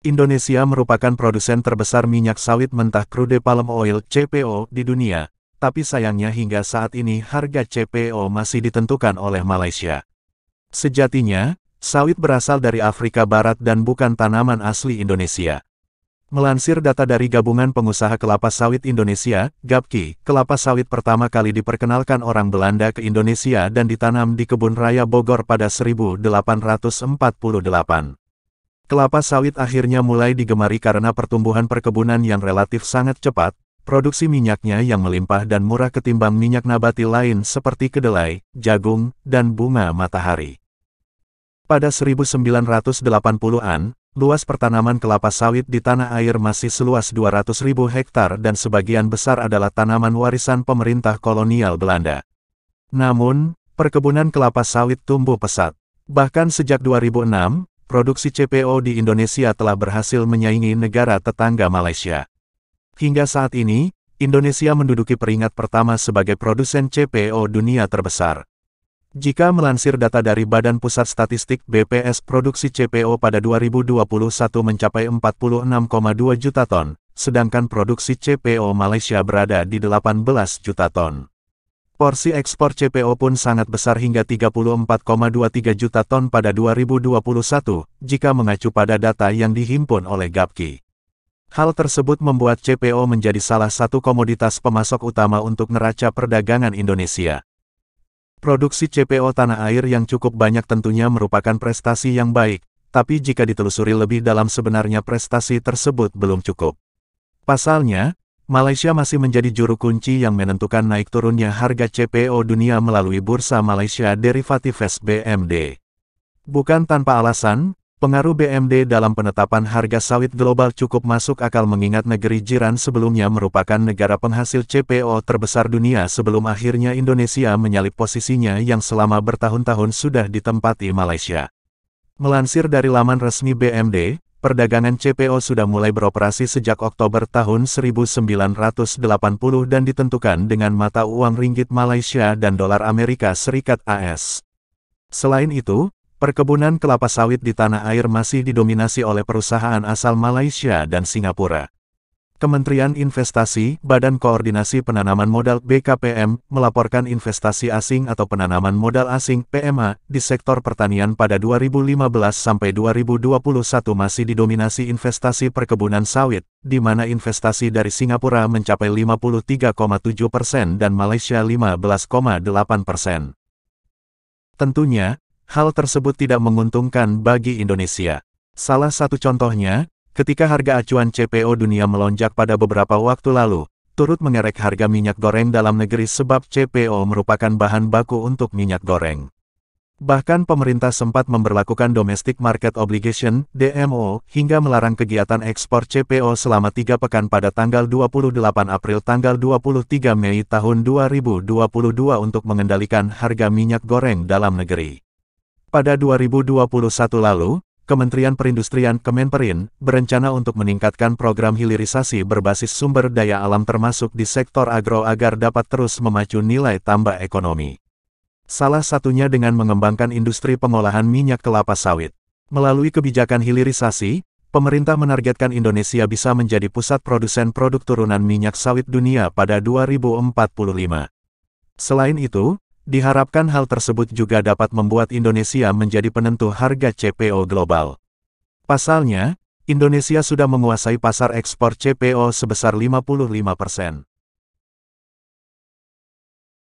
Indonesia merupakan produsen terbesar minyak sawit mentah crude palm oil (CPO) di dunia, tapi sayangnya hingga saat ini harga CPO masih ditentukan oleh Malaysia. Sejatinya, sawit berasal dari Afrika Barat dan bukan tanaman asli Indonesia. Melansir data dari Gabungan Pengusaha Kelapa Sawit Indonesia, GAPKI, kelapa sawit pertama kali diperkenalkan orang Belanda ke Indonesia dan ditanam di Kebun Raya Bogor pada 1848. Kelapa sawit akhirnya mulai digemari karena pertumbuhan perkebunan yang relatif sangat cepat, produksi minyaknya yang melimpah dan murah ketimbang minyak nabati lain seperti kedelai, jagung, dan bunga matahari. Pada 1980-an, luas pertanaman kelapa sawit di tanah air masih seluas 200.000 hektar dan sebagian besar adalah tanaman warisan pemerintah kolonial Belanda. Namun, perkebunan kelapa sawit tumbuh pesat. Bahkan sejak 2006, produksi CPO di Indonesia telah berhasil menyaingi negara tetangga Malaysia. Hingga saat ini, Indonesia menduduki peringkat pertama sebagai produsen CPO dunia terbesar. Jika melansir data dari Badan Pusat Statistik BPS, produksi CPO pada 2021 mencapai 46,2 juta ton, sedangkan produksi CPO Malaysia berada di 18 juta ton. Porsi ekspor CPO pun sangat besar hingga 34,23 juta ton pada 2021, jika mengacu pada data yang dihimpun oleh GAPKI. Hal tersebut membuat CPO menjadi salah satu komoditas pemasok utama untuk neraca perdagangan Indonesia. Produksi CPO tanah air yang cukup banyak tentunya merupakan prestasi yang baik, tapi jika ditelusuri lebih dalam sebenarnya prestasi tersebut belum cukup. Pasalnya, Malaysia masih menjadi juru kunci yang menentukan naik turunnya harga CPO dunia melalui Bursa Malaysia Derivatives BMD. Bukan tanpa alasan, pengaruh BMD dalam penetapan harga sawit global cukup masuk akal mengingat negeri jiran sebelumnya merupakan negara penghasil CPO terbesar dunia sebelum akhirnya Indonesia menyalip posisinya yang selama bertahun-tahun sudah ditempati Malaysia. Melansir dari laman resmi BMD, perdagangan CPO sudah mulai beroperasi sejak Oktober tahun 1980 dan ditentukan dengan mata uang ringgit Malaysia dan dolar Amerika Serikat AS. Selain itu, perkebunan kelapa sawit di tanah air masih didominasi oleh perusahaan asal Malaysia dan Singapura. Kementerian Investasi, Badan Koordinasi Penanaman Modal BKPM, melaporkan investasi asing atau penanaman modal asing PMA di sektor pertanian pada 2015 sampai 2021 masih didominasi investasi perkebunan sawit, di mana investasi dari Singapura mencapai 53,7% dan Malaysia 15,8%. Tentunya, hal tersebut tidak menguntungkan bagi Indonesia. Salah satu contohnya, ketika harga acuan CPO dunia melonjak pada beberapa waktu lalu, turut mengerek harga minyak goreng dalam negeri sebab CPO merupakan bahan baku untuk minyak goreng. Bahkan pemerintah sempat memberlakukan Domestic Market Obligation (DMO) hingga melarang kegiatan ekspor CPO selama 3 pekan pada tanggal 28 April tanggal 23 Mei tahun 2022 untuk mengendalikan harga minyak goreng dalam negeri. Pada 2021 lalu, Kementerian Perindustrian Kemenperin berencana untuk meningkatkan program hilirisasi berbasis sumber daya alam termasuk di sektor agro agar dapat terus memacu nilai tambah ekonomi. Salah satunya dengan mengembangkan industri pengolahan minyak kelapa sawit. Melalui kebijakan hilirisasi, pemerintah menargetkan Indonesia bisa menjadi pusat produsen produk turunan minyak sawit dunia pada 2045. Selain itu, diharapkan hal tersebut juga dapat membuat Indonesia menjadi penentu harga CPO global. Pasalnya, Indonesia sudah menguasai pasar ekspor CPO sebesar 55%.